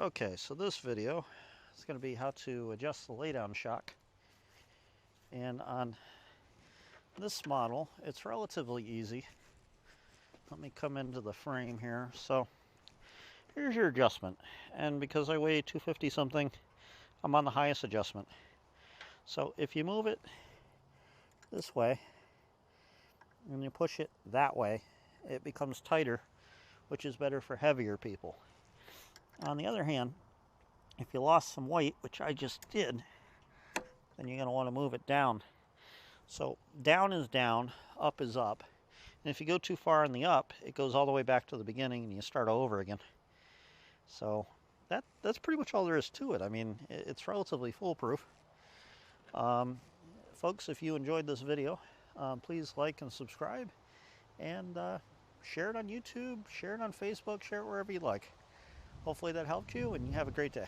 Okay, so this video is going to be how to adjust the laydown shock. And on this model, it's relatively easy. Let me come into the frame here. So here's your adjustment. And because I weigh 250 something, I'm on the highest adjustment. So if you move it this way and you push it that way, it becomes tighter, which is better for heavier people. On the other hand, if you lost some weight, which I just did, then you're going to want to move it down. So down is down, up is up. And if you go too far in the up, it goes all the way back to the beginning and you start over again. So that's pretty much all there is to it. I mean, it's relatively foolproof. Folks, if you enjoyed this video, please like and subscribe. And share it on YouTube, share it on Facebook, share it wherever you like. Hopefully that helped you, and you have a great day.